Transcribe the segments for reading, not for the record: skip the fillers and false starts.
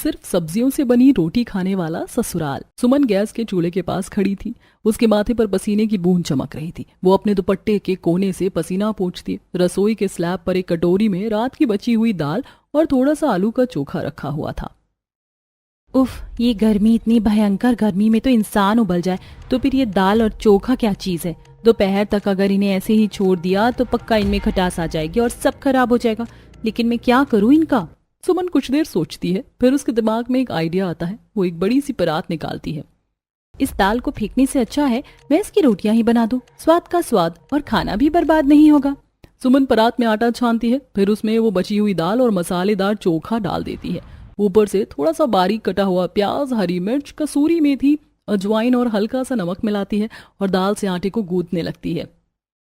सिर्फ सब्जियों से बनी रोटी खाने वाला ससुराल। सुमन गैस के चूल्हे के पास खड़ी थी। उसके माथे पर पसीने की बूंद चमक रही थी। वो अपने दुपट्टे के कोने से पसीना पोंछती। रसोई के स्लैब पर एक कटोरी में रात की बची हुई दाल और थोड़ा सा आलू का चोखा रखा हुआ था। उफ, ये गर्मी, इतनी भयंकर गर्मी में तो इंसान उबल जाए, तो फिर ये दाल और चोखा क्या चीज है। दोपहर तक अगर इन्हें ऐसे ही छोड़ दिया तो पक्का इनमें खटास आ जाएगी और सब खराब हो जाएगा। लेकिन मैं क्या करूं इनका। सुमन कुछ देर सोचती है, फिर उसके दिमाग में एक आइडिया आता है। वो एक बड़ी सी परात निकालती है। इस दाल को फेंकने से अच्छा है मैं इसकी रोटियां ही बना दूं। स्वाद का स्वाद और खाना भी बर्बाद नहीं होगा। सुमन परात में आटा छानती है, फिर उसमें वो बची हुई दाल और मसालेदार चोखा डाल देती है। ऊपर से थोड़ा सा बारीक कटा हुआ प्याज, हरी मिर्च, कसूरी मेथी, अजवाइन और हल्का सा नमक मिलाती है और दाल से आटे को गूंथने लगती है।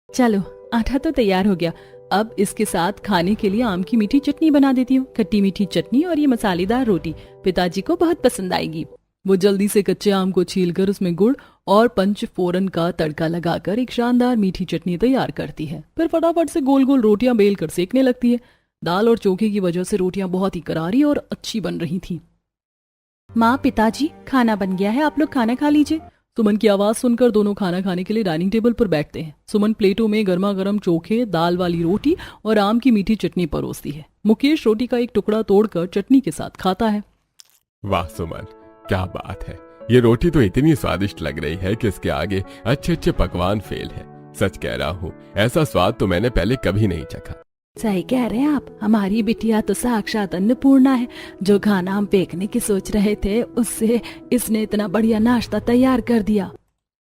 चलो, आटा तो तैयार हो गया। अब इसके साथ खाने के लिए आम की मीठी चटनी बना देती हूँ। खट्टी मीठी चटनी और ये मसालेदार रोटी पिताजी को बहुत पसंद आएगी। वो जल्दी से कच्चे आम को छीलकर उसमें गुड़ और पंच फोरन का तड़का लगाकर एक शानदार मीठी चटनी तैयार करती है। फिर फटाफट से गोल गोल रोटियां बेल कर सेकने लगती है। दाल और चोखे की वजह से रोटियां बहुत ही करारी और अच्छी बन रही थीं। माँ, पिताजी, खाना बन गया है, आप लोग खाना खा लीजिए। सुमन की आवाज सुनकर दोनों खाना खाने के लिए डाइनिंग टेबल पर बैठते हैं। सुमन प्लेटों में गर्मा गर्म चोखे, दाल वाली रोटी और आम की मीठी चटनी परोसती है। मुकेश रोटी का एक टुकड़ा तोड़कर चटनी के साथ खाता है। वाह सुमन, क्या बात है। ये रोटी तो इतनी स्वादिष्ट लग रही है कि इसके आगे अच्छे अच्छे पकवान फेल है। सच कह रहा हूँ, ऐसा स्वाद तो मैंने पहले कभी नहीं चखा। सही कह रहे हैं आप। हमारी बिटिया तो साक्षात अन्नपूर्णा है। जो खाना हम फेंकने की सोच रहे थे, उससे इसने इतना बढ़िया नाश्ता तैयार कर दिया।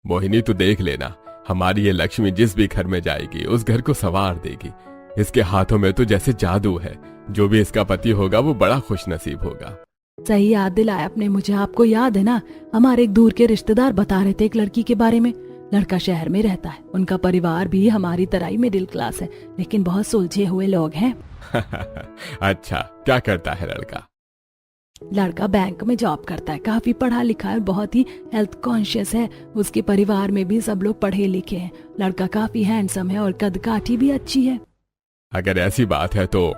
मोहिनी, तू देख लेना, हमारी ये लक्ष्मी जिस भी घर में जाएगी उस घर को संवार देगी। इसके हाथों में तो जैसे जादू है। जो भी इसका पति होगा वो बड़ा खुश नसीब होगा। सही याद दिलाया आपने मुझे। आपको याद है ना, हमारे एक दूर के रिश्तेदार बता रहे थे एक लड़की के बारे में। लड़का शहर में रहता है। उनका परिवार भी हमारी तरह ही मिडिल क्लास है, लेकिन बहुत सुलझे हुए लोग हैं। अच्छा, क्या करता है लड़का? लड़का बैंक में जॉब करता है। काफी पढ़ा लिखा है, बहुत ही हेल्थ कॉन्शियस है। उसके परिवार में भी सब लोग पढ़े लिखे हैं। लड़का काफी हैंडसम है और कद काठी भी अच्छी है। अगर ऐसी बात है तो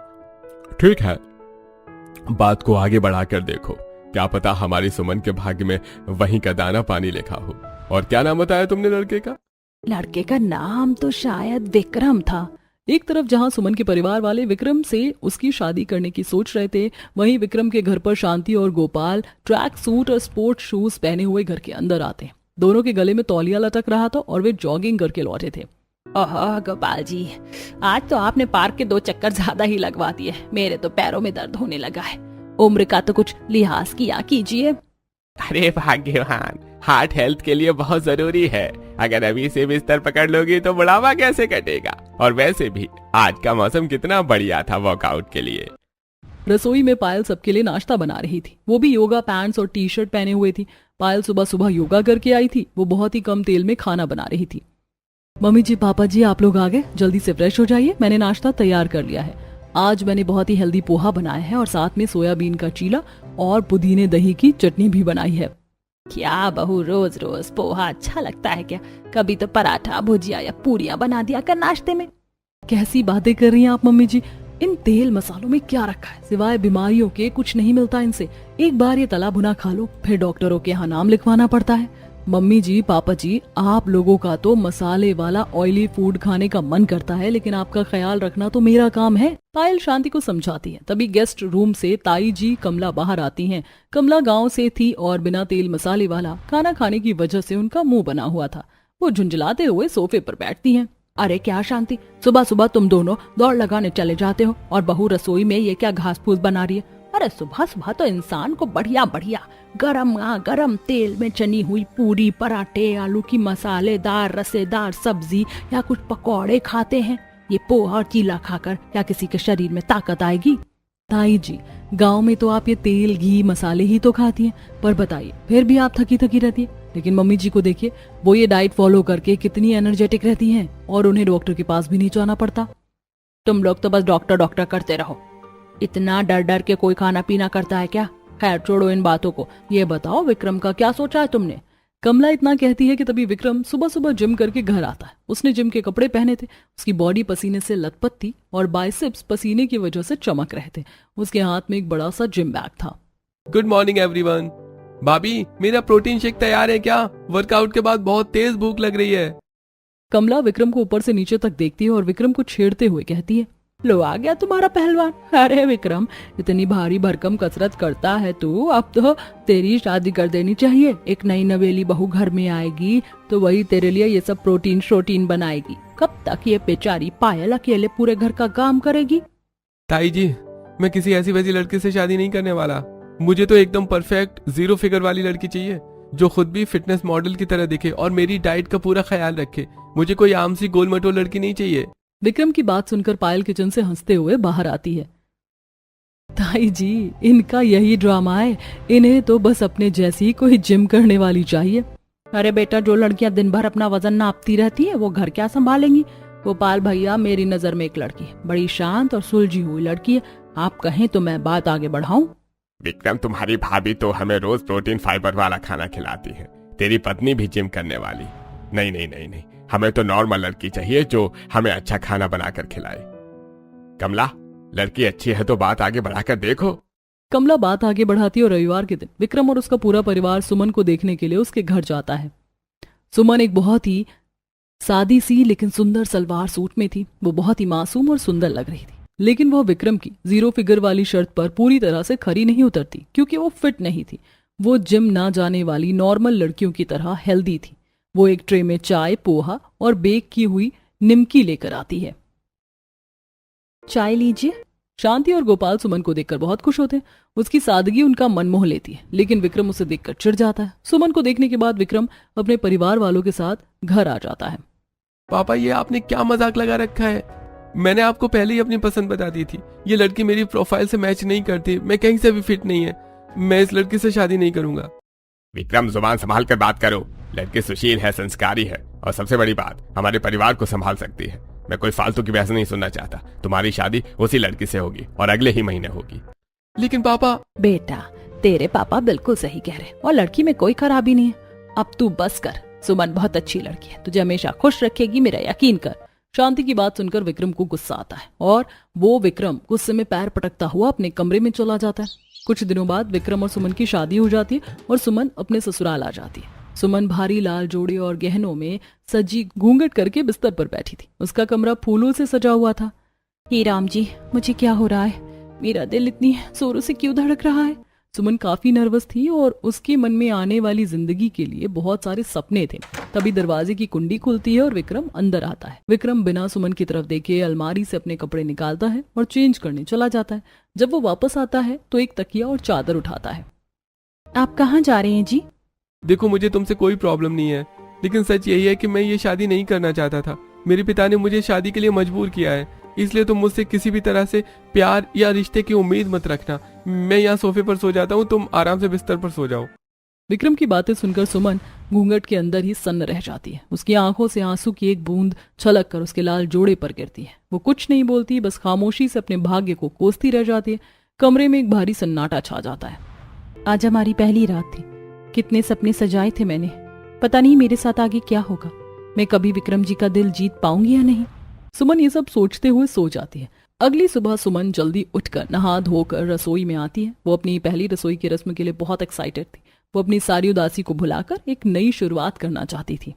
ठीक है, बात को आगे बढ़ाकर देखो। क्या पता हमारी सुमन के भाग्य में वहीं का दाना पानी लिखा हो। और क्या नाम बताया तुमने लड़के का? लड़के का नाम तो शायद विक्रम था। एक तरफ जहां सुमन के परिवार वाले विक्रम से उसकी शादी करने की सोच रहे थे, वहीं विक्रम के घर पर शांति और गोपाल ट्रैक सूट और स्पोर्ट्स शूज पहने हुए घर के अंदर आते। दोनों के गले में तौलिया लटक रहा था और वे जॉगिंग करके लौटे थे। ओह गोपाल जी, आज तो आपने पार्क के 2 चक्कर ज्यादा ही लगवा दिए। मेरे तो पैरों में दर्द होने लगा है। उम्र का तो कुछ लिहाज किया कीजिए। अरे भाग्यवान, हार्ट हेल्थ के लिए बहुत जरूरी है। अगर अभी से बिस्तर पकड़ लोगी तो बुढ़ापा कैसे कटेगा। और वैसे भी आज का मौसम कितना बढ़िया था वर्कआउट के लिए। रसोई में पायल सबके लिए नाश्ता बना रही थी। वो भी योगा पैंट्स और टी शर्ट पहने हुए थी। पायल सुबह सुबह योगा करके आई थी। वो बहुत ही कम तेल में खाना बना रही थी। मम्मी जी, पापा जी, आप लोग आ गए, जल्दी से फ्रेश हो जाइए। मैंने नाश्ता तैयार कर लिया है। आज मैंने बहुत ही हेल्दी पोहा बनाया है और साथ में सोयाबीन का चीला और पुदीने दही की चटनी भी बनाई है। क्या बहू, रोज रोज पोहा अच्छा लगता है क्या? कभी तो पराठा, भुजिया या पूरियां बना दिया कर नाश्ते में। कैसी बातें कर रही हैं आप मम्मी जी। इन तेल मसालों में क्या रखा है? सिवाय बीमारियों के कुछ नहीं मिलता इनसे। एक बार ये तला भुना खा लो, फिर डॉक्टरों के यहाँ नाम लिखवाना पड़ता है। मम्मी जी, पापा जी, आप लोगों का तो मसाले वाला ऑयली फूड खाने का मन करता है, लेकिन आपका ख्याल रखना तो मेरा काम है। पायल शांति को समझाती है। तभी गेस्ट रूम से ताई जी कमला बाहर आती हैं। कमला गांव से थी और बिना तेल मसाले वाला खाना खाने की वजह से उनका मुंह बना हुआ था। वो झुंझलाते हुए सोफे पर बैठती हैं। अरे क्या शांति, सुबह सुबह तुम दोनों दौड़ लगाने चले जाते हो और बहू रसोई में ये क्या घास फूस बना रही है। अरे सुबह सुबह तो इंसान को बढ़िया बढ़िया गरम तेल में चनी हुई पूरी, पराठे, आलू की मसालेदार रसेदार सब्जी या कुछ पकौड़े खाते हैं। ये पोहा और चीला खाकर क्या किसी के शरीर में ताकत आएगी? ताई जी, गांव में तो आप ये तेल, घी, मसाले ही तो खाती हैं, पर बताइए फिर भी आप थकी थकी रहती है। लेकिन मम्मी जी को देखिए, वो ये डाइट फॉलो करके कितनी एनर्जेटिक रहती हैं और उन्हें डॉक्टर के पास भी नहीं जाना पड़ता। तुम लोग तो बस डॉक्टर डॉक्टर करते रहो। इतना डर डर के कोई खाना पीना करता है क्या? खैर छोड़ो इन बातों को। ये बताओ, विक्रम का क्या सोचा है तुमने? कमला इतना कहती है कि तभी विक्रम सुबह सुबह जिम करके घर आता है। उसने जिम के कपड़े पहने थे। उसकी बॉडी पसीने से लथपथ थी और बाइसेप्स पसीने की वजह से चमक रहे थे। उसके हाथ में एक बड़ा सा जिम बैग था। Good morning everyone. भाभी, मेरा प्रोटीन शेक तैयार है क्या? वर्कआउट के बाद बहुत तेज भूख लग रही है। कमला विक्रम को ऊपर से नीचे तक देखती है और विक्रम को छेड़ते हुए कहती है, लो आ गया तुम्हारा पहलवान। अरे विक्रम, इतनी भारी भरकम कसरत करता है तू, अब तो तेरी शादी कर देनी चाहिए। एक नई नवेली बहू घर में आएगी तो वही तेरे लिए ये सब प्रोटीन शोटीन बनाएगी। कब तक ये बेचारी पायल अकेले पूरे घर का काम करेगी? ताई जी, मैं किसी ऐसी वैसी लड़की से शादी नहीं करने वाला। मुझे तो एकदम परफेक्ट 0 फिगर वाली लड़की चाहिए, जो खुद भी फिटनेस मॉडल की तरह दिखे और मेरी डाइट का पूरा ख्याल रखे। मुझे कोई आम सी गोल मटोल लड़की नहीं चाहिए। विक्रम की बात सुनकर पायल किचन से हंसते हुए बाहर आती है। ताई जी, इनका यही ड्रामा है। इन्हें तो बस अपने जैसी कोई जिम करने वाली चाहिए। अरे बेटा, जो लड़कियां दिन भर अपना वजन नापती रहती है वो घर क्या संभालेंगी? गोपाल भैया, मेरी नजर में एक लड़की है, बड़ी शांत और सुलझी हुई लड़की है। आप कहें तो मैं बात आगे बढ़ाऊं? विक्रम, तुम्हारी भाभी तो हमें रोज प्रोटीन फाइबर वाला खाना खिलाती है। तेरी पत्नी भी जिम करने वाली। नहीं नहीं नहीं नहीं, हमें तो नॉर्मल लड़की चाहिए जो हमें अच्छा खाना बनाकर खिलाए। कमला, लड़की अच्छी है तो बात आगे बढ़ाकर देखो। कमला बात आगे बढ़ाती और रविवार के दिन विक्रम और उसका पूरा परिवार सुमन को देखने के लिए उसके घर जाता है। सुमन एक बहुत ही सादी सी लेकिन सुंदर सलवार सूट में थी। वो बहुत ही मासूम और सुंदर लग रही थी, लेकिन वह विक्रम की 0 फिगर वाली शर्त पर पूरी तरह से खरी नहीं उतरती, क्योंकि वो फिट नहीं थी। वो जिम ना जाने वाली नॉर्मल लड़कियों की तरह हेल्दी थी। वो एक ट्रे में चाय, पोहा और बेक की हुई निमकी लेकर आती है। चाय लीजिए। शांति और गोपाल सुमन को देखकर बहुत खुश होते हैं। उसकी सादगी उनका मन मोह लेती है, लेकिन विक्रम उसे देखकर चिढ़ जाता है। सुमन को देखने के बाद विक्रम अपने परिवार वालों के साथ घर आ जाता है। पापा, ये आपने क्या मजाक लगा रखा है? मैंने आपको पहले ही अपनी पसंद बता दी थी। ये लड़की मेरी प्रोफाइल से मैच नहीं करती। मैं कहीं से भी फिट नहीं है। मैं इस लड़की से शादी नहीं करूंगा। विक्रम, जुबान संभाल कर बात करो। लड़की सुशील है, संस्कारी है और सबसे बड़ी बात, हमारे परिवार को संभाल सकती है। मैं कोई फालतू की बहस नहीं सुनना चाहता। तुम्हारी शादी उसी लड़की से होगी और अगले ही महीने होगी। लेकिन पापा। बेटा, तेरे पापा बिल्कुल सही कह रहे, और लड़की में कोई खराबी नहीं है। अब तू बस कर। सुमन बहुत अच्छी लड़की है, तुझे हमेशा खुश रखेगी, मेरा यकीन कर। शांति की बात सुनकर विक्रम को गुस्सा आता है और वो विक्रम गुस्से में पैर पटकता हुआ अपने कमरे में चला जाता है। कुछ दिनों बाद विक्रम और सुमन की शादी हो जाती है और सुमन अपने ससुराल आ जाती है। सुमन भारी लाल जोड़े और गहनों में सजी घूंघट करके बिस्तर पर बैठी थी। उसका कमरा फूलों से सजा हुआ था। हे राम जी, मुझे क्या हो रहा है? मेरा दिल इतनी जोरों से क्यों धड़क रहा है? सुमन काफी नर्वस थी और उसके मन में आने वाली जिंदगी के लिए बहुत सारे सपने थे। तभी दरवाजे की कुंडी खुलती है और विक्रम अंदर आता है। विक्रम बिना सुमन की तरफ देखे अलमारी से अपने कपड़े निकालता है और चेंज करने चला जाता है। जब वो वापस आता है तो एक तकिया और चादर उठाता है। आप कहाँ जा रहे हैं जी? देखो, मुझे तुमसे कोई प्रॉब्लम नहीं है, लेकिन सच यही है कि मैं ये शादी नहीं करना चाहता था। मेरे पिता ने मुझे शादी के लिए मजबूर किया है, इसलिए तुम मुझसे किसी भी तरह से प्यार या रिश्ते की उम्मीद मत रखना। मैं यहाँ सोफे पर सो जाता हूँ, तुम आराम से बिस्तर पर सो जाओ। विक्रम की बातें सुनकर सुमन घूंघट के अंदर ही सन्न रह जाती है। उसकी आंखों से आंसू की एक बूंद छलक कर उसके लाल जोड़े पर गिरती है। वो कुछ नहीं बोलती, बस खामोशी से अपने भाग्य को कोसती रह जाती है। कमरे में एक भारी सन्नाटा छा जाता है। आज हमारी पहली रात थी। कितने सपने सजाए थे मैंने। पता नहीं मेरे साथ आगे क्या होगा। मैं कभी विक्रम जी का दिल जीत पाऊंगी या नहीं। सुमन ये सब सोचते हुए सो जाती है। अगली सुबह सुमन जल्दी उठकर नहा धोकर रसोई में आती है। वो अपनी पहली रसोई की रस्म के लिए बहुत एक्साइटेड थी। वो अपनी सारी उदासी को भुलाकर एक नई शुरुआत करना चाहती थी।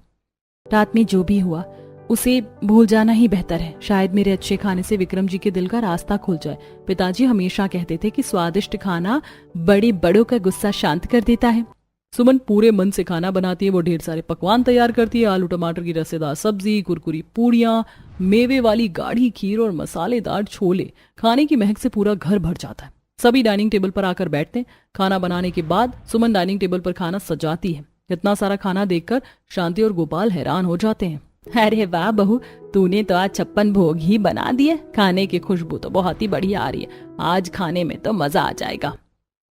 रात में जो भी हुआ उसे भूल जाना ही बेहतर है। शायद मेरे अच्छे खाने से विक्रम जी के दिल का रास्ता खुल जाए। पिताजी हमेशा कहते थे कि स्वादिष्ट खाना बड़े बड़ों का गुस्सा शांत कर देता है। सुमन पूरे मन से खाना बनाती है। वो ढेर सारे पकवान तैयार करती है। आलू टमाटर की रसेदार सब्जी, कुरकुरी पूड़ियाँ, मेवे वाली गाढ़ी खीर और मसालेदार छोले। खाने की महक से पूरा घर भर जाता है। सभी डाइनिंग टेबल पर आकर बैठते हैं। खाना बनाने के बाद सुमन डाइनिंग टेबल पर खाना सजाती है। इतना सारा खाना देखकर शांति और गोपाल हैरान हो जाते हैं। अरे वाह बहू, तूने तो आज 56 भोग ही बना दिए। खाने की खुशबू तो बहुत ही बढ़िया आ रही है। आज खाने में तो मजा आ जाएगा।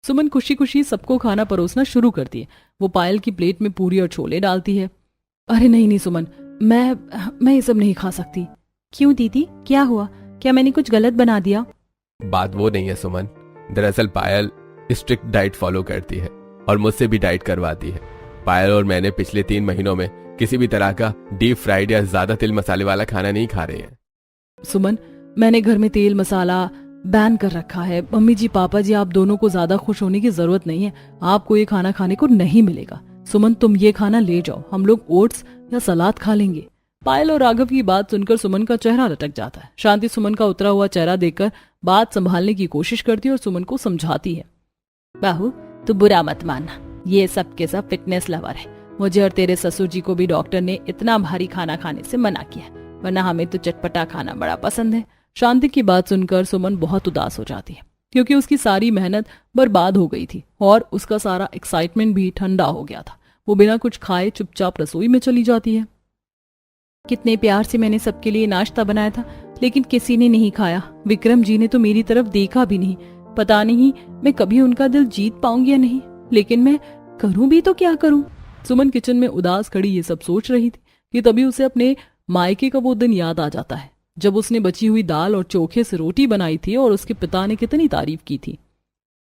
सुमन खुशी खुशी सबको खाना परोसना शुरू करती है। वो पायल की प्लेट में पूरी और छोले डालती है। अरे नहीं नहीं सुमन, मैं ये सब नहीं खा सकती। क्यों दीदी, क्या हुआ? क्या मैंने कुछ गलत बना दिया? बात वो नहीं है सुमन। दरअसल पायल स्ट्रिक्ट डाइट फॉलो करती है और मुझसे भी डाइट करवाती है। पायल और मैंने पिछले 3 महीनों में किसी भी तरह का डीप फ्राइड या ज्यादा तेल मसाले वाला खाना नहीं खा रहे हैं। सुमन, मैंने घर में तेल मसाला बैन कर रखा है। मम्मी जी पापा जी, आप दोनों को ज्यादा खुश होने की जरूरत नहीं है, आपको ये खाना खाने को नहीं मिलेगा। सुमन तुम ये खाना ले जाओ, हम लोग ओट्स या सलाद खा लेंगे। पायल और राघव की बात सुनकर सुमन का चेहरा लटक जाता है। शांति सुमन का उतरा हुआ चेहरा देखकर बात संभालने की कोशिश करती है और सुमन को समझाती है। बहू तू बुरा मत मानना, ये सब के सब फिटनेस लवर है। मुझे और तेरे ससुर जी को भी डॉक्टर ने इतना भारी खाना खाने से मना किया, वरना हमें तो चटपटा खाना बड़ा पसंद है। शांति की बात सुनकर सुमन बहुत उदास हो जाती है, क्योंकि उसकी सारी मेहनत बर्बाद हो गई थी और उसका सारा एक्साइटमेंट भी ठंडा हो गया था। वो बिना कुछ खाए चुपचाप रसोई में चली जाती है। कितने प्यार से मैंने सबके लिए नाश्ता बनाया था, लेकिन किसी ने नहीं खाया। विक्रम जी ने तो मेरी तरफ देखा भी नहीं। पता नहीं मैं कभी उनका दिल जीत पाऊंगी या नहीं, लेकिन मैं करूं भी तो क्या करूं। सुमन किचन में उदास खड़ी ये सब सोच रही थी कि तभी उसे अपने मायके का वो दिन याद आ जाता है, जब उसने बची हुई दाल और चोखे से रोटी बनाई थी और उसके पिता ने कितनी तारीफ की थी।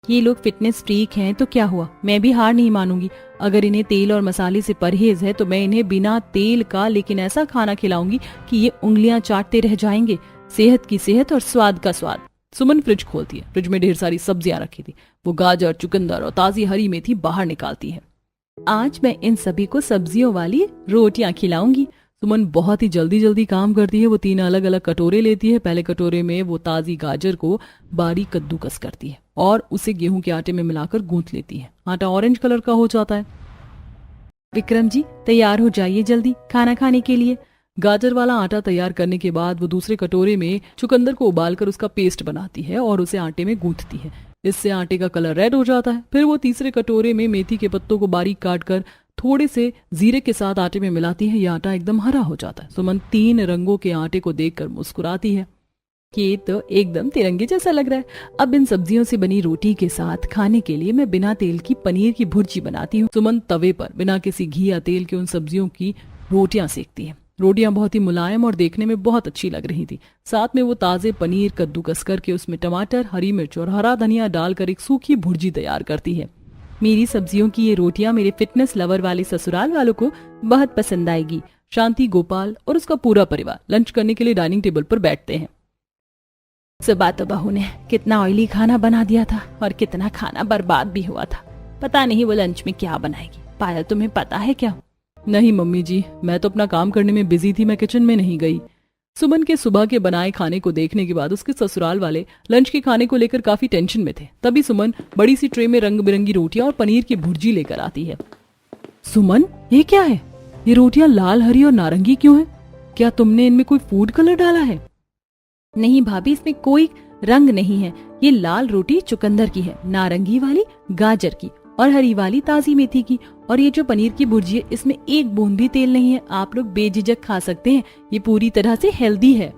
ये लोग फिटनेस फ्रीक हैं तो क्या हुआ, मैं भी हार नहीं मानूंगी। अगर इन्हें तेल और मसाले से परहेज है तो मैं इन्हें बिना तेल का लेकिन ऐसा खाना खिलाऊंगी कि ये उंगलियां चाटते रह जाएंगे। सेहत की सेहत और स्वाद का स्वाद। सुमन फ्रिज खोलती है। फ्रिज में ढेर सारी सब्जियां रखी थी। वो गाजर, चुकंदर और ताजी हरी मेथी बाहर निकालती है। आज मैं इन सभी को सब्जियों वाली रोटियां खिलाऊंगी। सुमन बहुत ही जल्दी जल्दी काम करती है। वो 3 अलग अलग कटोरे लेती है। पहले कटोरे में वो ताजी गाजर को बारीक कद्दूकस करती है और उसे गेहूं के आटे में मिलाकर गूंथ लेती है। आटा ऑरेंज कलर का हो जाता है। विक्रम जी तैयार हो जाइए जल्दी खाना खाने के लिए। गाजर वाला आटा तैयार करने के बाद वो दूसरे कटोरे में चुकंदर को उबालकर उसका पेस्ट बनाती है और उसे आटे में गूंथती है। इससे आटे का कलर रेड हो जाता है। फिर वो तीसरे कटोरे में मेथी के पत्तों को बारीक काट कर थोड़े से जीरे के साथ आटे में मिलाती है। यह आटा एकदम हरा हो जाता है। सुमन 3 रंगों के आटे को देखकर मुस्कुराती है। ये तो एकदम तिरंगे जैसा लग रहा है। अब इन सब्जियों से बनी रोटी के साथ खाने के लिए मैं बिना तेल की पनीर की भुर्जी बनाती हूँ। सुमन तवे पर बिना किसी घी या तेल के उन सब्जियों की रोटियां सेकती है। रोटियां बहुत ही मुलायम और देखने में बहुत अच्छी लग रही थी। साथ में वो ताजे पनीर कद्दूकस करके उसमें टमाटर, हरी मिर्च और हरा धनिया डालकर एक सूखी भुर्जी तैयार करती है। मेरी सब्जियों की ये रोटियां मेरे फिटनेस लवर वाले ससुराल वालों को बहुत पसंद आएगी। शांति, गोपाल और उसका पूरा परिवार लंच करने के लिए डाइनिंग टेबल पर बैठते हैं। सुबह तो बहू ने कितना ऑयली खाना बना दिया था और कितना खाना बर्बाद भी हुआ था। पता नहीं वो लंच में क्या बनाएगी। पायल तुम्हें पता है क्या? नहीं मम्मी जी, मैं तो अपना काम करने में बिजी थी, मैं किचन में नहीं गई। सुमन के सुबह के बनाए खाने को देखने के बाद उसके ससुराल वाले लंच के खाने को लेकर काफी टेंशन में थे। तभी सुमन बड़ी सी ट्रे में रंग बिरंगी रोटियां और पनीर की भुर्जी लेकर आती है। सुमन, ये क्या है? ये रोटियां लाल, हरी और नारंगी क्यों है? क्या तुमने इनमें कोई फूड कलर डाला है? नहीं भाभी, इसमें कोई रंग नहीं है। ये लाल रोटी चुकंदर की है, नारंगी वाली गाजर की और हरी वाली ताजी मेथी की। और ये जो पनीर की भुर्जी है इसमें एक बूंद भी तेल नहीं है। आप लोग बेझिझक खा सकते हैं, ये पूरी तरह से हेल्दी है।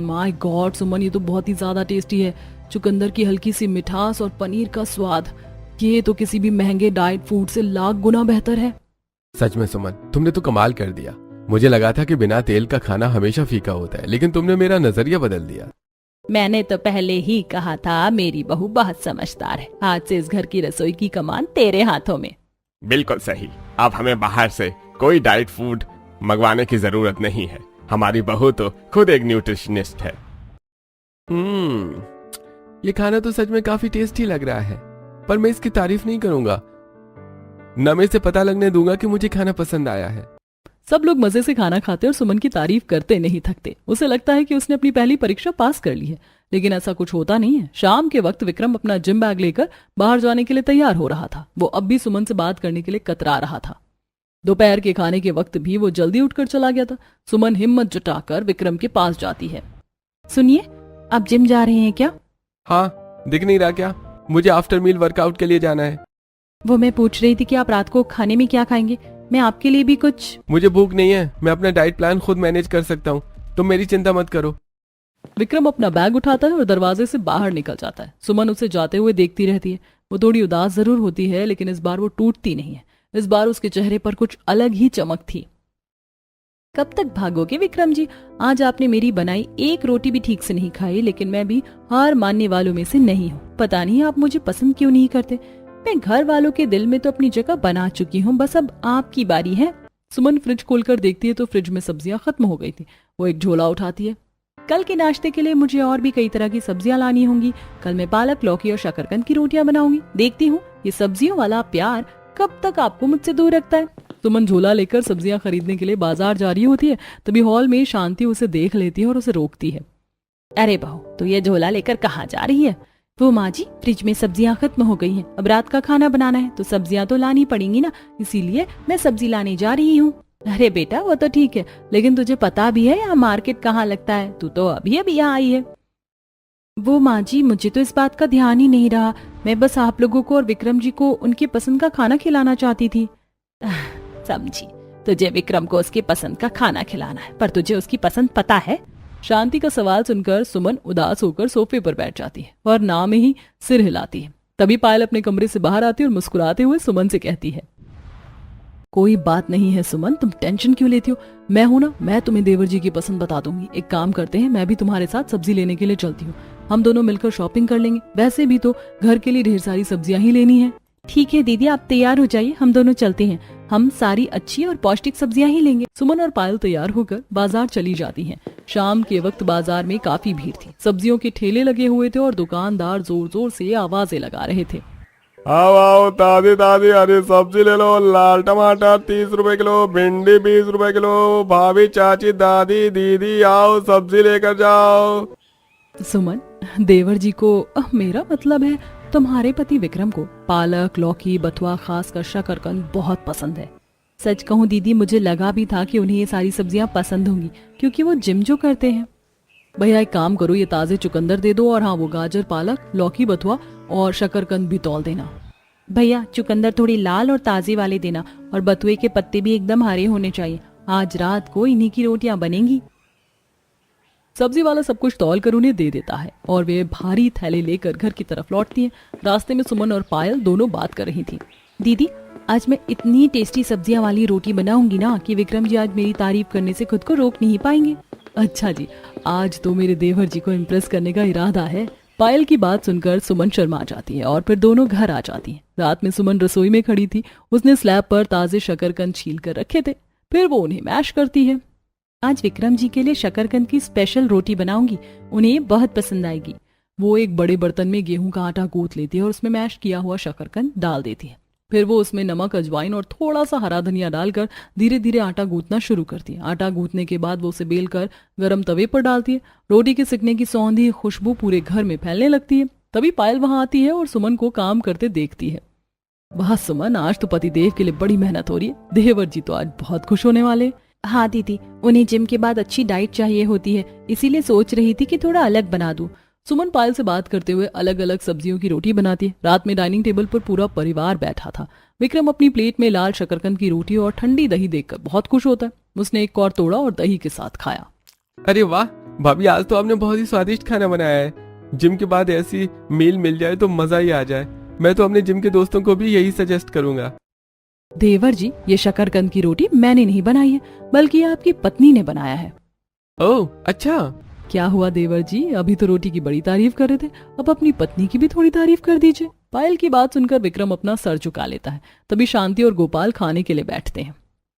माय गॉड सुमन, ये तो बहुत ही ज्यादा टेस्टी है। चुकंदर की हल्की सी मिठास और पनीर का स्वाद, ये तो किसी भी महंगे डाइट फूड से लाख गुना बेहतर है। सच में सुमन, तुमने तो कमाल कर दिया। मुझे लगा था कि बिना तेल का खाना हमेशा फीका होता है, लेकिन तुमने मेरा नजरिया बदल दिया। मैंने तो पहले ही कहा था मेरी बहू बहुत समझदार है। आज से इस घर की रसोई की कमान तेरे हाथों में। बिल्कुल सही। अब हमें बाहर से कोई डाइट फूड मंगवाने की जरूरत नहीं है। हमारी बहू तो खुद एक न्यूट्रिशनिस्ट है। ये खाना तो सच में काफी टेस्टी लग रहा है, पर मैं इसकी तारीफ नहीं करूंगा। न मैं इसे पता लगने दूंगा कि मुझे खाना पसंद आया है। सब लोग मजे से खाना खाते और सुमन की तारीफ करते नहीं थकते। उसे लगता है कि उसने अपनी पहली परीक्षा पास कर ली है, लेकिन ऐसा कुछ होता नहीं है। शाम के वक्त विक्रम अपना जिम बैग लेकर बाहर जाने के लिए तैयार हो रहा था। वो अब भी सुमन से बात करने के लिए कतरा रहा था। दोपहर के खाने के वक्त भी वो जल्दी उठकर चला गया था। सुमन हिम्मत जुटाकर विक्रम के पास जाती है। सुनिए, आप जिम जा रहे हैं क्या? हाँ, दिख नहीं रहा क्या? मुझे आफ्टर मील वर्कआउट के लिए जाना है। वो मैं पूछ रही थी कि आप रात को खाने में क्या खाएंगे? मैं आपके लिए भी कुछ। मुझे भूख नहीं है, मैं अपना डाइट प्लान खुद मैनेज कर सकता हूँ, तुम मेरी चिंता मत करो। विक्रम अपना बैग उठाता है और दरवाजे से बाहर निकल जाता है। सुमन उसे जाते हुए देखती रहती है। वो थोड़ी उदास जरूर होती है, लेकिन इस बार वो टूटती नहीं है। इस बार उसके चेहरे पर कुछ अलग ही चमक थी। कब तक भागोगे विक्रम जी? आज आपने मेरी बनाई एक रोटी भी ठीक से नहीं खाई, लेकिन मैं भी हार मानने वालों में से नहीं हूँ। पता नहीं आप मुझे पसंद क्यों नहीं करते। मैं घर वालों के दिल में तो अपनी जगह बना चुकी हूँ, बस अब आपकी बारी है। सुमन फ्रिज खोलकर देखती है तो फ्रिज में सब्जियां खत्म हो गई थी। वो एक झोला उठाती है। कल के नाश्ते के लिए मुझे और भी कई तरह की सब्जियां लानी होंगी। कल मैं पालक, लौकी और शकरकंद की रोटियां बनाऊंगी। देखती हूँ ये सब्जियों वाला प्यार कब तक आपको मुझसे दूर रखता है। सुमन झोला लेकर सब्जियां खरीदने के लिए बाजार जा रही होती है। तभी हॉल में शांति उसे देख लेती है और उसे रोकती है। अरे बहू, तो ये झोला लेकर कहाँ जा रही है? वो माँ जी, फ्रिज में सब्जियां खत्म हो गई हैं। अब रात का खाना बनाना है तो सब्जियां तो लानी पड़ेंगी ना, इसीलिए मैं सब्जी लाने जा रही हूँ। अरे बेटा, वो तो ठीक है, लेकिन तुझे पता भी है यहाँ मार्केट कहाँ लगता है? तू तो अभी अभी यहाँ आई है। वो माँ जी, मुझे तो इस बात का ध्यान ही नहीं रहा। मैं बस आप लोगों को और विक्रम जी को उनकी पसंद का खाना खिलाना चाहती थी। समझी, तुझे विक्रम को उसकी पसंद का खाना खिलाना है, पर तुझे उसकी पसंद पता है? शांति का सवाल सुनकर सुमन उदास होकर सोफे पर बैठ जाती है और ना में ही सिर हिलाती है। तभी पायल अपने कमरे से बाहर आती है और मुस्कुराते हुए सुमन से कहती है, कोई बात नहीं है सुमन, तुम टेंशन क्यों लेती हो? मैं हूं ना, मैं तुम्हें देवर जी की पसंद बता दूंगी। एक काम करते हैं, मैं भी तुम्हारे साथ सब्जी लेने के लिए चलती हूँ। हम दोनों मिलकर शॉपिंग कर लेंगे। वैसे भी तो घर के लिए ढेर सारी सब्जियां ही लेनी है। ठीक है दीदी, आप तैयार हो जाइए, हम दोनों चलते हैं। हम सारी अच्छी और पौष्टिक सब्जियां ही लेंगे। सुमन और पायल तैयार होकर बाजार चली जाती हैं। शाम के वक्त बाजार में काफी भीड़ थी। सब्जियों के ठेले लगे हुए थे और दुकानदार जोर जोर से आवाजें लगा रहे थे। आओ आओ, ताजी ताजी हरी सब्जी ले लो। लाल टमाटर 30 रुपए किलो, भिंडी 20 रुपए किलो। भाभी, चाची, दादी, दीदी, आओ सब्जी लेकर जाओ। सुमन, देवर जी को मेरा मतलब है तुम्हारे पति विक्रम को पालक, लौकी, बथुआ, खासकर शकरकंद बहुत पसंद है। सच कहूँ दीदी, मुझे लगा भी था कि उन्हें ये सारी सब्जियां पसंद होंगी, क्योंकि वो जिम जो करते हैं। भैया एक काम करो, ये ताजे चुकंदर दे दो, और हाँ, वो गाजर, पालक, लौकी, बथुआ और शकरकंद भी तौल देना। भैया, चुकंदर थोड़ी लाल और ताजे वाले देना, और बथुए के पत्ते भी एकदम हरे होने चाहिए। आज रात को इन्हीं की रोटियां बनेंगी। सब्जी वाला सब कुछ तौल कर उन्हें दे देता है और वे भारी थैले लेकर घर की तरफ लौटती हैं। रास्ते में सुमन और पायल दोनों बात कर रही थी। दीदी, आज मैं इतनी टेस्टी सब्जियां वाली रोटी बनाऊंगी ना कि विक्रम जी आज मेरी तारीफ करने से खुद को रोक नहीं पाएंगे। अच्छा जी, आज तो मेरे देवर जी को इम्प्रेस करने का इरादा है। पायल की बात सुनकर सुमन शर्मा जाती है और फिर दोनों घर आ जाती हैं। रात में सुमन रसोई में खड़ी थी। उसने स्लैब पर ताजे शकरकंद छील कर रखे थे। फिर वो उन्हें मैश करती है। आज विक्रम जी के लिए शकरकंद की स्पेशल रोटी बनाऊंगी, उन्हें बहुत पसंद आएगी। वो एक बड़े बर्तन में गेहूं का आटा गूंथ लेती है और उसमें मैश किया हुआ शकरकंद डाल देती है। फिर वो उसमें नमक, अजवाइन और थोड़ा सा हरा धनिया डालकर धीरे धीरे आटा गूंथना शुरू करती है। आटा गूंथने के बाद वो उसे बेलकर गरम तवे पर डालती है। रोटी के सिकने की सौंधी खुशबू पूरे घर में फैलने लगती है। तभी पायल वहां आती है और सुमन को काम करते देखती है। वाह सुमन, आज तो पतिदेव के लिए बड़ी मेहनत हो रही है। देवर जी तो आज बहुत खुश होने वाले। हाँ दीदी, उन्हें जिम के बाद अच्छी डाइट चाहिए होती है, इसीलिए सोच रही थी कि थोड़ा अलग बना दूं। सुमन पायल से बात करते हुए अलग अलग सब्जियों की रोटी बनाती है। रात में डाइनिंग टेबल पर पूरा परिवार बैठा था। विक्रम अपनी प्लेट में लाल शकरकंद की रोटी और ठंडी दही देखकर बहुत खुश होता है। उसने एक और तोड़ा और दही के साथ खाया। अरे वाह भाभी, आज तो आपने बहुत ही स्वादिष्ट खाना बनाया है। जिम के बाद ऐसी मील मिल जाए तो मजा ही आ जाए। मैं तो अपने जिम के दोस्तों को भी यही सजेस्ट करूंगा। देवर जी, ये शकरकंद की रोटी मैंने नहीं बनाई है, बल्कि आपकी पत्नी ने बनाया है। ओह अच्छा। क्या हुआ देवर जी, अभी तो रोटी की बड़ी तारीफ कर रहे थे, अब अपनी पत्नी की भी थोड़ी तारीफ कर दीजिए। पायल की बात सुनकर विक्रम अपना सर झुका लेता है। तभी शांति और गोपाल खाने के लिए बैठते हैं।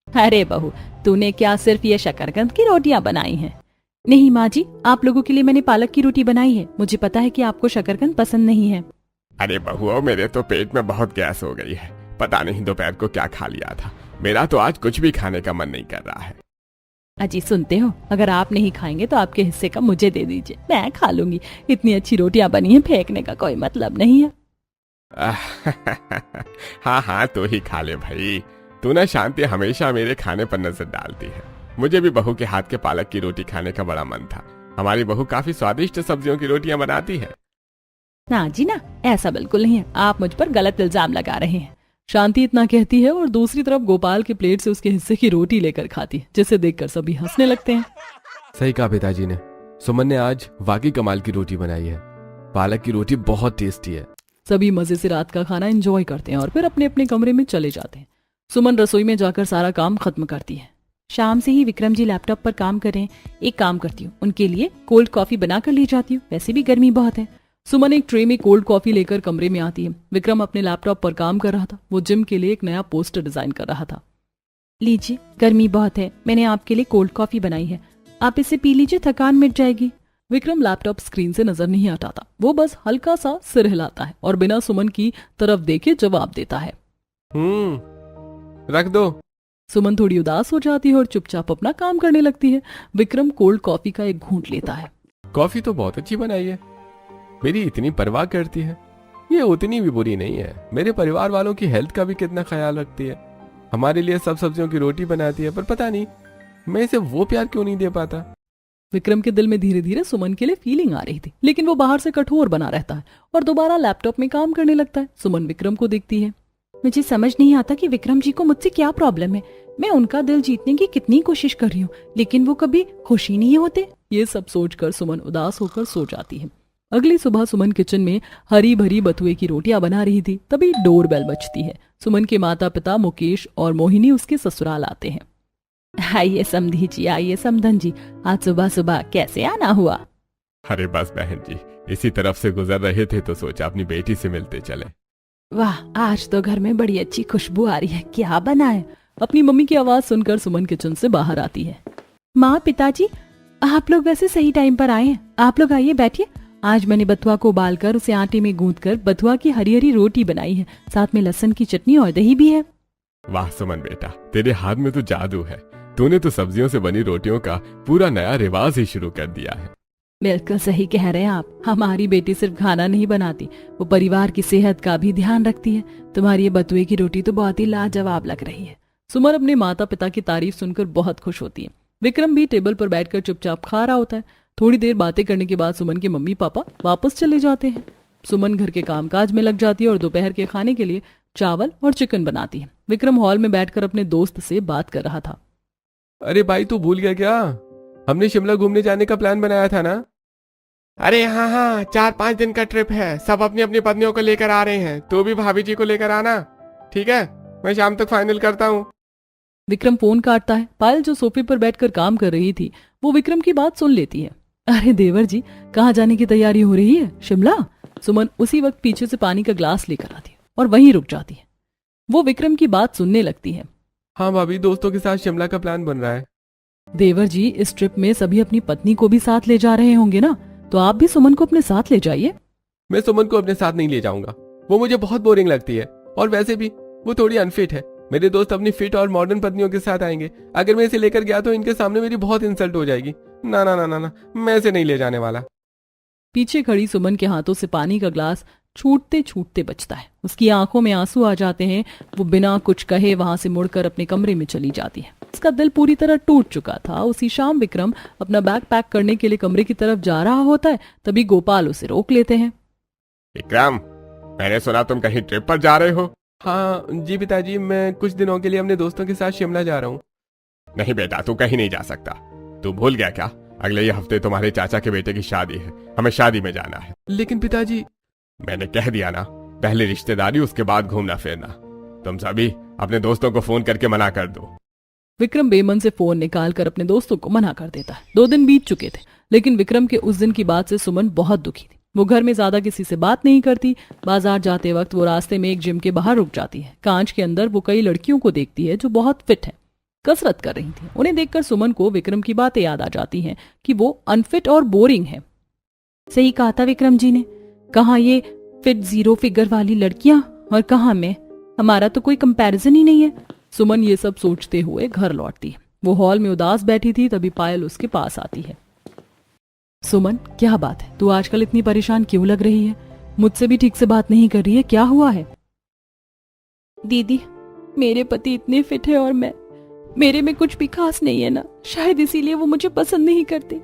अरे बहू, तूने क्या सिर्फ ये शकरकंद की रोटियां बनाई हैं? नहीं माँ जी, आप लोगों के लिए मैंने पालक की रोटी बनाई है। मुझे पता है कि आपको शकरकंद पसंद नहीं है। अरे बहू, मेरे तो पेट में बहुत गैस हो गई है। पता नहीं दोपहर को क्या खा लिया था। मेरा तो आज कुछ भी खाने का मन नहीं कर रहा है। अजी सुनते हो, अगर आप नहीं खाएंगे तो आपके हिस्से का मुझे दे दीजिए, मैं खा लूंगी। इतनी अच्छी रोटियां बनी है, फेंकने का कोई मतलब नहीं है। हाँ हाँ, तू ही खा ले भाई। तू ना शांति हमेशा मेरे खाने पर नजर डालती है। मुझे भी बहू के हाथ के पालक की रोटी खाने का बड़ा मन था। हमारी बहू काफी स्वादिष्ट सब्जियों की रोटियां बनाती है। ना जी ना, ऐसा बिल्कुल नहीं है। आप मुझ पर गलत इल्जाम लगा रहे हैं। शांति इतना कहती है और दूसरी तरफ गोपाल के प्लेट से उसके हिस्से की रोटी लेकर खाती है, जिसे देखकर सभी हंसने लगते हैं। सही कहा पिताजी ने। सुमन ने आज वाकई कमाल की रोटी बनाई है। पालक की रोटी बहुत टेस्टी है। सभी मजे से रात का खाना एंजॉय करते हैं और फिर अपने अपने कमरे में चले जाते हैं। सुमन रसोई में जाकर सारा काम खत्म करती है। शाम से ही विक्रम जी लैपटॉप पर काम कर रहे हैं। एक काम करती हूँ, उनके लिए कोल्ड कॉफी बनाकर ले जाती हूँ। वैसे भी गर्मी बहुत है। सुमन एक ट्रे में कोल्ड कॉफी लेकर कमरे में आती है। विक्रम अपने लैपटॉप पर काम कर रहा था। वो जिम के लिए एक नया पोस्टर डिजाइन कर रहा था। लीजिए, गर्मी बहुत है, मैंने आपके लिए कोल्ड कॉफी बनाई है। आप इसे पी लीजिए, थकान मिट जाएगी। विक्रम लैपटॉप स्क्रीन से नजर नहीं हटाता। वो बस हल्का सा सिर हिलाता है और बिना सुमन की तरफ देखे जवाब देता है। रख दो। सुमन थोड़ी उदास हो जाती है और चुपचाप अपना काम करने लगती है। विक्रम कोल्ड कॉफी का एक घूंट लेता है। कॉफी तो बहुत अच्छी बनाई है। मेरी इतनी परवाह करती है, ये उतनी भी बुरी नहीं है। मेरे परिवार वालों की हेल्थ का भी कितना ख्याल रखती है। हमारे लिए सब सब्जियों की रोटी बनाती है, पर पता नहीं मैं इसे वो प्यार क्यों नहीं दे पाता। विक्रम के दिल में धीरे धीरे सुमन के लिए फीलिंग आ रही थी, लेकिन वो बाहर से कठोर बना रहता है और दोबारा लैपटॉप में काम करने लगता है। सुमन विक्रम को देखती है। मुझे समझ नहीं आता कि विक्रम जी को मुझसे क्या प्रॉब्लम है। मैं उनका दिल जीतने की कितनी कोशिश कर रही हूँ, लेकिन वो कभी खुश ही नहीं होते। ये सब सोचकर सुमन उदास होकर सो जाती है। अगली सुबह सुमन किचन में हरी भरी बथुए की रोटियां बना रही थी, तभी डोरबेल बजती है। सुमन के माता पिता मुकेश और मोहिनी उसके ससुराल आते हैं। आइए समधी जी, आइए समधन जी, आज सुबह सुबह कैसे आना हुआ? अरे बस बहन जी, इसी तरफ से गुजर रहे थे तो सोचा अपनी बेटी से मिलते चले। वाह, आज तो घर में बड़ी अच्छी खुशबू आ रही है। क्या बना है? अपनी मम्मी की आवाज सुनकर सुमन किचन से बाहर आती है। माँ, पिताजी, आप लोग वैसे सही टाइम पर आए हैं। आप लोग आइए, बैठिए। आज मैंने बथुआ को उबालकर उसे आटे में गूंथकर बथुआ की हरी हरी रोटी बनाई है, साथ में लहसुन की चटनी और दही भी है। वाह सुमन बेटा, तेरे हाथ में तो जादू है। तूने तो सब्जियों से बनी रोटियों का पूरा नया रिवाज ही शुरू कर दिया है। बिल्कुल सही कह रहे हैं आप। हमारी बेटी सिर्फ खाना नहीं बनाती, वो परिवार की सेहत का भी ध्यान रखती है। तुम्हारी ये बथुए की रोटी तो बहुत ही लाजवाब लग रही है। सुमन अपने माता पिता की तारीफ सुनकर बहुत खुश होती है। विक्रम भी टेबल पर बैठकर चुपचाप खा रहा होता है। थोड़ी देर बातें करने के बाद सुमन के मम्मी पापा वापस चले जाते हैं। सुमन घर के कामकाज में लग जाती है और दोपहर के खाने के लिए चावल और चिकन बनाती है। विक्रम हॉल में बैठकर अपने दोस्त से बात कर रहा था। अरे भाई, तू भूल गया क्या? हमने शिमला घूमने जाने का प्लान बनाया था ना? अरे हाँ, 4-5 दिन का ट्रिप है। सब अपनी अपनी पत्नियों को लेकर आ रहे हैं। तू भी भाभी जी को लेकर आना, ठीक है? मैं शाम तक फाइनल करता हूँ। विक्रम फोन काटता है। पायल जो सोफे पर बैठकर काम कर रही थी, वो विक्रम की बात सुन लेती है। अरे देवर जी, कहाँ जाने की तैयारी हो रही है? शिमला? सुमन उसी वक्त पीछे से पानी का ग्लास लेकर आती है और वहीं रुक जाती है। वो विक्रम की बात सुनने लगती है। हाँ भाभी, दोस्तों के साथ शिमला का प्लान बन रहा है। देवर जी, इस ट्रिप में सभी अपनी पत्नी को भी साथ ले जा रहे होंगे ना, तो आप भी सुमन को अपने साथ ले जाइए। मैं सुमन को अपने साथ नहीं ले जाऊंगा, वो मुझे बहुत बोरिंग लगती है और वैसे भी वो थोड़ी अनफिट है। मेरे दोस्त अपनी फिट और मॉडर्न पत्नियों के साथ आएंगे। अगर मैं इसे लेकर गया तो इनके सामने मेरी बहुत इंसल्ट हो जाएगी। ना ना ना ना ना, मैं इसे नहीं ले जाने वाला। पीछे खड़ी सुमन के हाथों से पानी का ग्लास छूटते छूटते बचता है। उसकी आंखों में आंसू आ जाते हैं। वो बिना कुछ कहे वहां से मुड़कर अपने कमरे में चली जाती है। उसका दिल पूरी तरह टूट चुका था। उसी शाम विक्रम अपना बैग पैक करने के लिए कमरे की तरफ जा रहा होता है, तभी गोपाल उसे रोक लेते हैं। विक्रम, मैंने सुना तुम कहीं ट्रिप पर जा रहे हो। हाँ जी पिताजी, मैं कुछ दिनों के लिए अपने दोस्तों के साथ शिमला जा रहा हूँ। नहीं बेटा, तू कहीं नहीं जा सकता। तू भूल गया क्या? अगले ही हफ्ते तुम्हारे चाचा के बेटे की शादी है। हमें शादी में जाना है। लेकिन पिताजी, मैंने कह दिया ना, पहले रिश्तेदारी, उसके बाद घूमना फिरना। तुम सभी अपने दोस्तों को फोन करके मना कर दो। विक्रम बेमन से फोन निकालकर अपने दोस्तों को मना कर देता है। 2 दिन बीत चुके थे, लेकिन विक्रम के उस दिन की बात से सुमन बहुत दुखी थी। वो घर में ज्यादा किसी से बात नहीं करती। बाजार जाते वक्त वो रास्ते में एक जिम के बाहर रुक जाती है। कांच के अंदर वो कई लड़कियों को देखती है जो बहुत फिट है, कसरत कर रही थी। उन्हें देखकर सुमन को विक्रम की बातें याद आ जाती हैं कि वो अनफिट और बोरिंग है। सही कहा था विक्रम जी ने। कहाँ ये फिट 0 फिगर वाली लड़कियां और कहाँ मैं? हमारा तो कोई कंपैरिजन ही नहीं है। सुमन ये सब सोचते हुए घर लौटती है। वो हॉल में उदास बैठी थी, तभी पायल उसके पास आती है। सुमन, क्या बात है? तू आजकल इतनी परेशान क्यों लग रही है? मुझसे भी ठीक से बात नहीं कर रही है, क्या हुआ है? दीदी, मेरे पति इतने फिट है और मेरे में कुछ भी खास नहीं है ना, शायद इसीलिए वो मुझे पसंद नहीं करते।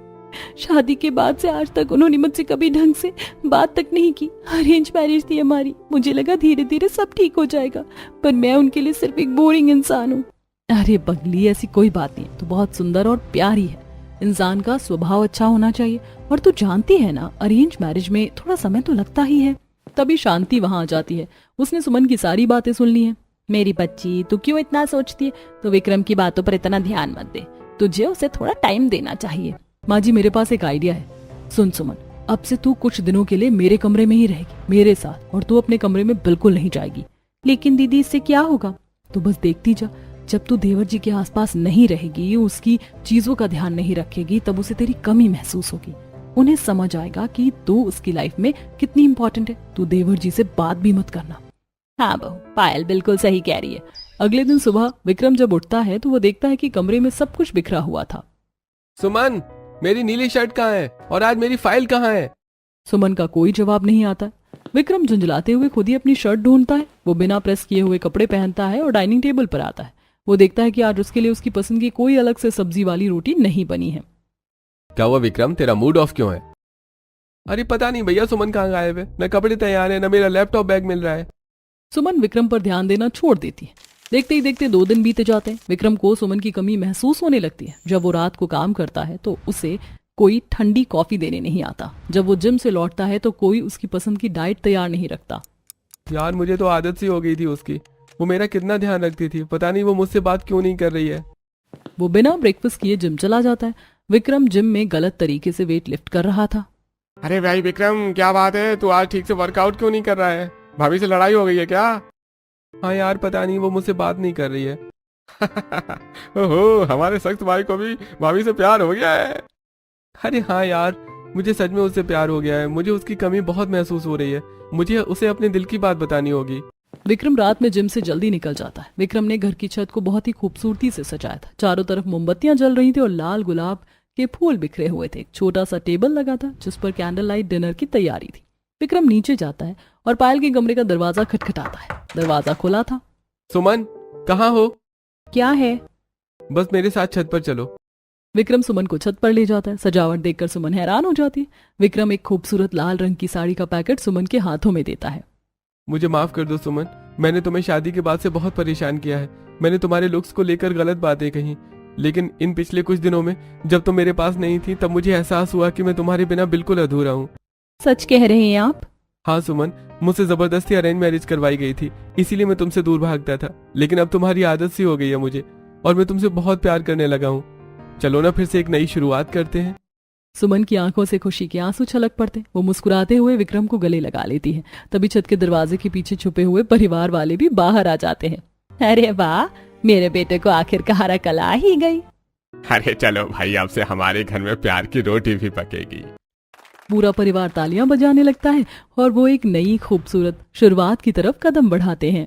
शादी के बाद से आज तक उन्होंने मुझसे कभी ढंग से बात तक नहीं की। अरेंज मैरिज थी हमारी। मुझे लगा धीरे धीरे सब ठीक हो जाएगा, पर मैं उनके लिए सिर्फ एक बोरिंग इंसान हूँ। अरे बगली, ऐसी कोई बात नहीं, तू बहुत सुंदर और प्यारी है। इंसान का स्वभाव अच्छा होना चाहिए। और तू जानती है ना, अरेंज मैरिज में थोड़ा समय तो लगता ही है। तभी शांति वहां आ जाती है। उसने सुमन की सारी बातें सुन ली हैं। मेरी बच्ची, तू क्यों इतना सोचती है? तो विक्रम की बातों पर इतना ध्यान मत दे। तुझे उसे थोड़ा टाइम देना चाहिए। माँ जी, मेरे पास एक आइडिया है। सुन सुमन, अब से तू कुछ दिनों के लिए मेरे कमरे में ही रहेगी, मेरे साथ, और तू अपने कमरे में बिल्कुल नहीं जाएगी। लेकिन दीदी, इससे क्या होगा? तू बस देखती जा। जब तू देवर जी के आसपास नहीं रहेगी, उसकी चीजों का ध्यान नहीं रखेगी, तब उसे तेरी कमी महसूस होगी। उन्हें समझ आएगा कि तू उसकी लाइफ में कितनी इंपॉर्टेंट है। तू देवर जी से बात भी मत करना। हाँ बहू, पायल बिल्कुल सही कह रही है। अगले दिन सुबह विक्रम जब उठता है तो वो देखता है कि कमरे में सब कुछ बिखरा हुआ था। सुमन, मेरी नीली शर्ट कहाँ है और आज मेरी फाइल कहाँ है? सुमन का कोई जवाब नहीं आता। विक्रम झुंझलाते हुए खुद ही अपनी शर्ट ढूंढता है। वो बिना प्रेस किए हुए कपड़े पहनता है और डाइनिंग टेबल पर आता है। वो देखता है कि आज उसके लिए उसकी पसंद की कोई अलग से सब्जी वाली रोटी नहीं बनी है। क्या हुआ विक्रम, तेरा मूड ऑफ क्यों है? अरे पता नहीं भैया, सुमन कहाँ गायब है? न कपड़े तैयार है, न मेरा लैपटॉप बैग मिल रहा है। सुमन विक्रम पर ध्यान देना छोड़ देती है। देखते ही देखते 2 दिन बीते जाते हैं। विक्रम को सुमन की कमी महसूस होने लगती है। जब वो रात को काम करता है तो उसे कोई ठंडी कॉफी देने नहीं आता। जब वो जिम से लौटता है तो कोई उसकी पसंद की डाइट तैयार नहीं रखता। यार मुझे तो आदत सी हो गई थी उसकी। वो मेरा कितना ध्यान रखती थी, पता नहीं वो मुझसे बात क्यों नहीं कर रही है। वो बिना ब्रेकफास्ट किए जिम चला जाता है। विक्रम जिम में गलत तरीके से वेट लिफ्ट कर रहा था। अरे भाई विक्रम, क्या बात है? तू आज ठीक से वर्कआउट क्यों नहीं कर रहा है? भाभी से लड़ाई हो गई है क्या? हाँ यार, पता नहीं वो मुझसे बात नहीं कर रही है। ओहो, हमारे सख्त भाई को भी भाभी से प्यार हो गया है। अरे हाँ यार, मुझे सच में उससे प्यार हो गया है। मुझे उसकी कमी बहुत महसूस हो रही है। मुझे उसे अपने दिल की बात बतानी होगी। विक्रम रात में जिम से जल्दी निकल जाता है। विक्रम ने घर की छत को बहुत ही खूबसूरती से सजाया था। चारों तरफ मोमबत्तियां जल रही थी और लाल गुलाब के फूल बिखरे हुए थे। एक छोटा सा टेबल लगा था जिस पर कैंडल लाइट डिनर की तैयारी थी। विक्रम नीचे जाता है और पायल के कमरे का दरवाजा खटखटाता है। दरवाजा खुला था। सुमन, कहाँ हो? क्या है? बस मेरे साथ छत पर चलो। विक्रम सुमन को छत पर ले जाता है। सजावट देखकर सुमन हैरान हो जाती है। विक्रम एक खूबसूरत लाल रंग की साड़ी का पैकेट सुमन के हाथों में देता है। मुझे माफ कर दो सुमन, मैंने तुम्हें शादी के बाद से बहुत परेशान किया है। मैंने तुम्हारे लुक्स को लेकर गलत बातें कही, लेकिन इन पिछले कुछ दिनों में जब तुम मेरे पास नहीं थी तब मुझे एहसास हुआ कि मैं तुम्हारे बिना बिल्कुल अधूरा हूँ। सच कह रहे हैं आप? हाँ सुमन, मुझसे जबरदस्ती अरेंज मैरिज करवाई गई थी, इसीलिए मैं तुमसे दूर भागता था। लेकिन अब तुम्हारी आदत सी हो गई है मुझे, और मैं तुमसे बहुत प्यार करने लगा हूँ। चलो ना फिर से एक नई शुरुआत करते हैं। सुमन की आंखों से खुशी के आंसू छलक पड़ते। वो मुस्कुराते हुए विक्रम को गले लगा लेती है। तभी छत के दरवाजे के पीछे छुपे हुए परिवार वाले भी बाहर आ जाते हैं। अरे वाह, मेरे बेटे को आखिरकार अकल आ ही गई। अरे चलो भाई, अब से हमारे घर में प्यार की रोटी भी पकेगी। पूरा परिवार तालियां बजाने लगता है और वो एक नई खूबसूरत शुरुआत की तरफ कदम बढ़ाते हैं।